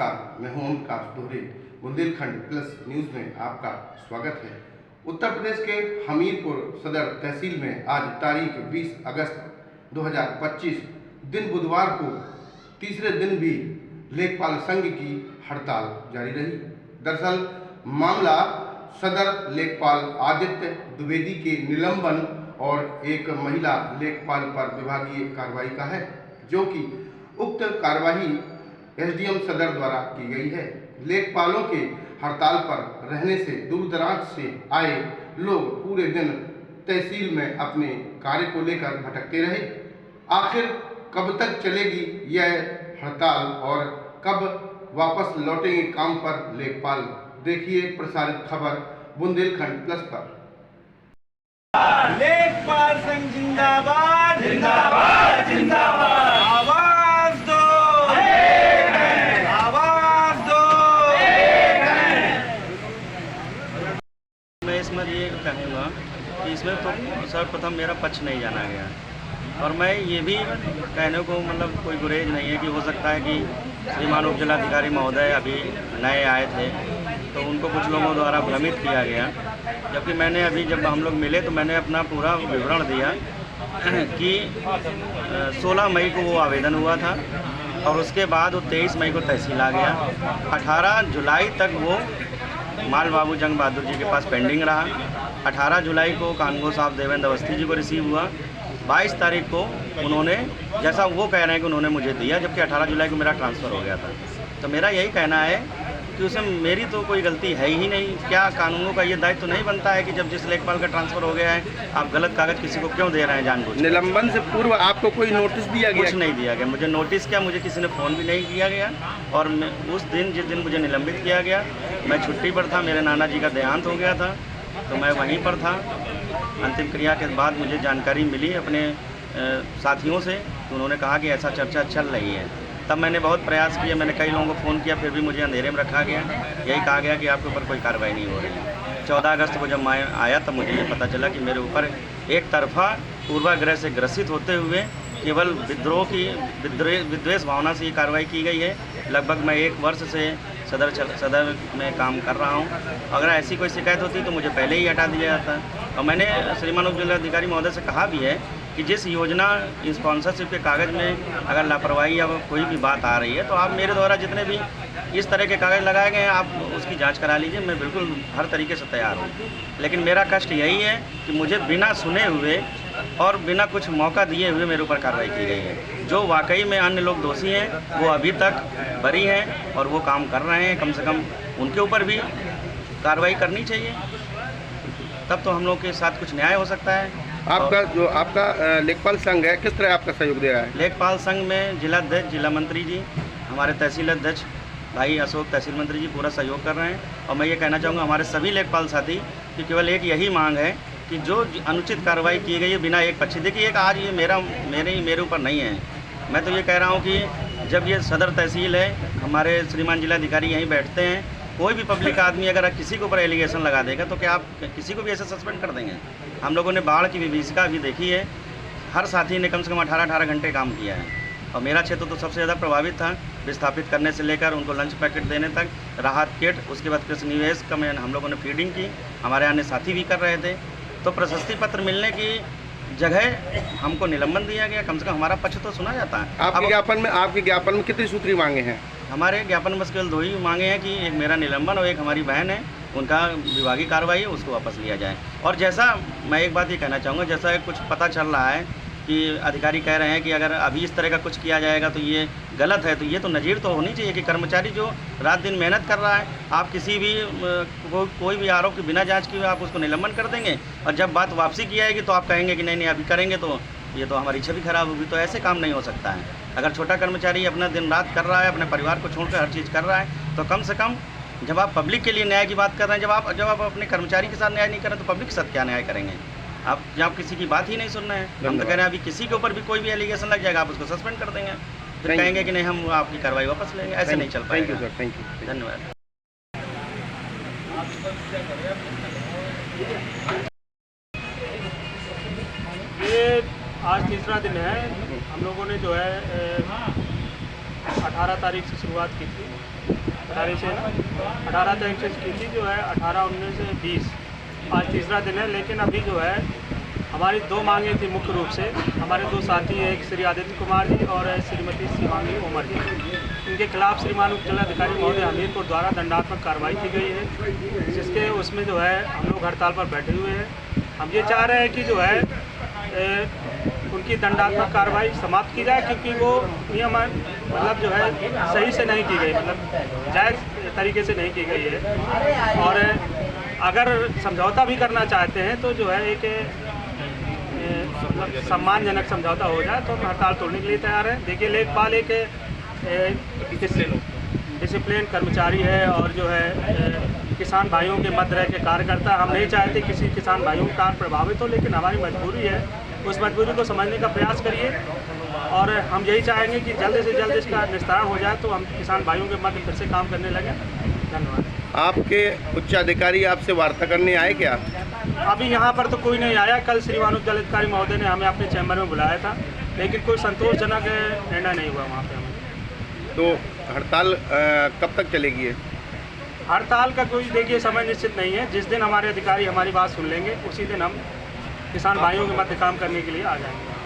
नमस्कार, मैं हूं ओमकार दोहरे। बुंदेलखंड प्लस न्यूज़ में आपका स्वागत है। उत्तर प्रदेश के हमीरपुर सदर तहसील में आज तारीख 20 अगस्त 2025 दिन बुधवार को तीसरे दिन भी लेखपाल संघ की हड़ताल जारी रही। दरअसल मामला सदर लेखपाल आदित्य द्विवेदी के निलंबन और एक महिला लेखपाल पर विभागीय कार्रवाई का है, जो कि उक्त कार्रवाई एसडीएम सदर द्वारा की गई है। लेखपालों के हड़ताल पर रहने से दूर दराज से आए लोग पूरे दिन तहसील में अपने कार्य को लेकर भटकते रहे। आखिर कब तक चलेगी यह हड़ताल और कब वापस लौटेंगे काम पर लेखपाल? देखिए प्रसारित खबर बुंदेलखंड प्लस पर। लेखपाल संघ जिंदाबाद जिंदाबाद जिंदाबाद। आवाज दो, आवाज दो। मैं इसमें ये कहूँगा कि इसमें तो सर्वप्रथम मेरा पक्ष नहीं जाना गया, और मैं ये भी कहने को मतलब कोई गुरेज नहीं है कि हो सकता है कि श्रीमान उप जिलाधिकारी महोदय अभी नए आए थे तो उनको कुछ लोगों द्वारा भ्रमित किया गया, जबकि मैंने अभी जब हम लोग मिले तो मैंने अपना पूरा विवरण दिया कि 16 मई को वो आवेदन हुआ था और उसके बाद वो 23 मई को तहसील आ गया। 18 जुलाई तक वो माल बाबू जंग बहादुर जी के पास पेंडिंग रहा। 18 जुलाई को कानगो साहब देवेंद्र अवस्थी जी को रिसीव हुआ। 22 तारीख को उन्होंने, जैसा वो कह रहे हैं कि उन्होंने मुझे दिया, जबकि 18 जुलाई को मेरा ट्रांसफ़र हो गया था। तो मेरा यही कहना है कि उसमें मेरी तो कोई गलती है ही नहीं। क्या कानूनों का ये दायित्व तो नहीं बनता है कि जब जिस लेखपाल का ट्रांसफ़र हो गया है आप गलत कागज़ किसी को क्यों दे रहे हैं जानबूझ? निलंबन से पूर्व आपको कोई नोटिस दिया गया? कुछ नहीं दिया गया मुझे नोटिस। क्या मुझे किसी ने फ़ोन भी नहीं किया गया। और मैं उस दिन जिस दिन मुझे निलंबित किया गया मैं छुट्टी पर था, मेरे नाना जी का देहांत हो गया था तो मैं वहीं पर था। अंतिम क्रिया के बाद मुझे जानकारी मिली अपने साथियों से, तो उन्होंने कहा कि ऐसा चर्चा चल रही है। तब मैंने बहुत प्रयास किया, मैंने कई लोगों को फ़ोन किया, फिर भी मुझे अंधेरे में रखा गया। यही कहा गया कि आपके ऊपर कोई कार्रवाई नहीं हो रही। 14 अगस्त को जब मैं आया तब मुझे ये पता चला कि मेरे ऊपर एक तरफा पूर्वाग्रह से ग्रसित होते हुए केवल विद्रोह की विद्वेष भावना से ये कार्रवाई की गई है। लगभग मैं 1 वर्ष से सदर में काम कर रहा हूँ। अगर ऐसी कोई शिकायत होती तो मुझे पहले ही हटा दिया जाता। और मैंने श्रीमान उप जिलाधिकारी महोदय से कहा भी है कि जिस योजना स्पॉन्सरशिप के कागज़ में अगर लापरवाही या कोई भी बात आ रही है तो आप मेरे द्वारा जितने भी इस तरह के कागज़ लगाए गए हैं आप उसकी जांच करा लीजिए। मैं बिल्कुल हर तरीके से तैयार हूँ। लेकिन मेरा कष्ट यही है कि मुझे बिना सुने हुए और बिना कुछ मौका दिए हुए मेरे ऊपर कार्रवाई की गई है। जो वाकई में अन्य लोग दोषी हैं वो अभी तक बरी हैं और वो काम कर रहे हैं। कम से कम उनके ऊपर भी कार्रवाई करनी चाहिए, तब तो हम लोग के साथ कुछ न्याय हो सकता है। आपका लेखपाल संघ है, किस तरह आपका सहयोग दे रहा है? लेखपाल संघ में जिलाध्यक्ष, जिला मंत्री जी, हमारे तहसील अध्यक्ष भाई अशोक तहसील मंत्री जी पूरा सहयोग कर रहे हैं। और मैं ये कहना चाहूँगा हमारे सभी लेखपाल साथी कि केवल एक यही मांग है कि जो अनुचित कार्रवाई की गई है बिना एक पक्षी, देखिए एक आज ये मेरे ऊपर नहीं है। मैं तो ये कह रहा हूँ कि जब ये सदर तहसील है, हमारे श्रीमान जिलाधिकारी यहीं बैठते हैं, कोई भी पब्लिक आदमी अगर किसी के ऊपर एलिगेशन लगा देगा तो क्या आप किसी को भी ऐसे सस्पेंड कर देंगे? हम लोगों ने बाढ़ की विभीषिका भी देखी है। हर साथी ने कम से कम 18 घंटे काम किया है और मेरा क्षेत्र तो सबसे ज़्यादा प्रभावित था। विस्थापित करने से लेकर उनको लंच पैकेट देने तक, राहत किट, उसके बाद कृषि निवेश का हम लोगों ने फीडिंग की, हमारे अन्य साथी भी कर रहे थे। तो प्रशस्ति पत्र मिलने की जगह हमको निलंबन दिया गया। कम से कम हमारा पक्ष तो सुना जाता है। आपके ज्ञापन में कितनी सूत्री मांगे हैं? हमारे ज्ञापन में केवल 2 ही मांगे हैं कि एक मेरा निलंबन और एक हमारी बहन है उनका विभागीय कार्रवाई है उसको वापस लिया जाए। और जैसा मैं एक बात ये कहना चाहूँगा, जैसा कुछ पता चल रहा है कि अधिकारी कह रहे हैं कि अगर अभी इस तरह का कुछ किया जाएगा तो ये गलत है, तो ये तो नज़ीर तो होनी चाहिए कि कर्मचारी जो रात दिन मेहनत कर रहा है, आप किसी भी कोई भी आरोप के बिना जांच किए आप उसको निलंबन कर देंगे और जब बात वापसी की आएगी तो आप कहेंगे कि नहीं अभी करेंगे, तो ये तो हमारी छवि खराब होगी। तो ऐसे काम नहीं हो सकता है। अगर छोटा कर्मचारी अपना दिन रात कर रहा है, अपने परिवार को छोड़कर हर चीज़ कर रहा है, तो कम से कम जब आप पब्लिक के लिए न्याय की बात कर रहे हैं, जब आप अपने कर्मचारी के साथ न्याय नहीं करें तो पब्लिक के साथ क्या न्याय करेंगे? आप जब किसी की बात ही नहीं सुन रहे हैं। हम तो कह रहे हैं अभी किसी के ऊपर भी कोई भी एलिगेशन लग जाएगा आप उसको सस्पेंड कर देंगे, फिर कहेंगे कि नहीं हम आपकी कार्रवाई वापस लेंगे। ऐसे नहीं चल पाएगा। Thank you sir, thank you, धन्यवाद। ये आज तीसरा दिन है। हम लोगों ने जो है 18 तारीख से शुरुआत की थी, 18 तारीख से की थी जो है 18, 19, 20, आज तीसरा दिन है। लेकिन अभी जो है हमारी 2 मांगें थी मुख्य रूप से। हमारे 2 साथी हैं, एक श्री आदित्य कुमार जी और श्रीमती शिवांगी उमर जी। इनके खिलाफ श्रीमान उप जिलाधिकारी महोदय हमीरपुर द्वारा दंडात्मक कार्रवाई की गई है, जिसके उसमें जो है हम लोग हड़ताल पर बैठे हुए हैं। हम ये चाह रहे हैं कि जो है उनकी दंडात्मक कार्रवाई समाप्त की जाए, क्योंकि वो नियम मतलब जो है सही से नहीं की गई, मतलब जायज़ तरीके से नहीं की गई है। और अगर समझौता भी करना चाहते हैं तो जो है एक मतलब सम्मानजनक समझौता हो जाए तो हम हड़ताल तोड़ने के लिए तैयार हैं। देखिए, लेखपाल एक डिसिप्लिन कर्मचारी है और जो है किसान भाइयों के मध्य रह के कार्य करता है। हम नहीं चाहते किसी किसान भाइयों का कार्य प्रभावित हो, लेकिन हमारी मजबूरी है, उस मजबूरी को समझने का प्रयास करिए। और हम यही चाहेंगे कि जल्द से जल्द इसका निस्तारण हो जाए तो हम किसान भाइयों के मध्य फिर से काम करने लगें। धन्यवाद। आपके उच्चाधिकारी आपसे वार्ता करने आए क्या? अभी यहाँ पर तो कोई नहीं आया। कल श्रीमान उप जिलाधिकारी महोदय ने हमें अपने चैम्बर में बुलाया था, लेकिन कोई संतोषजनक निर्णय नहीं हुआ वहाँ पे हमें। तो हड़ताल कब तक चलेगी है? हड़ताल का कोई देखिए समय निश्चित नहीं है। जिस दिन हमारे अधिकारी हमारी बात सुन लेंगे उसी दिन हम किसान भाइयों के मध्य काम करने के लिए आ जाएंगे।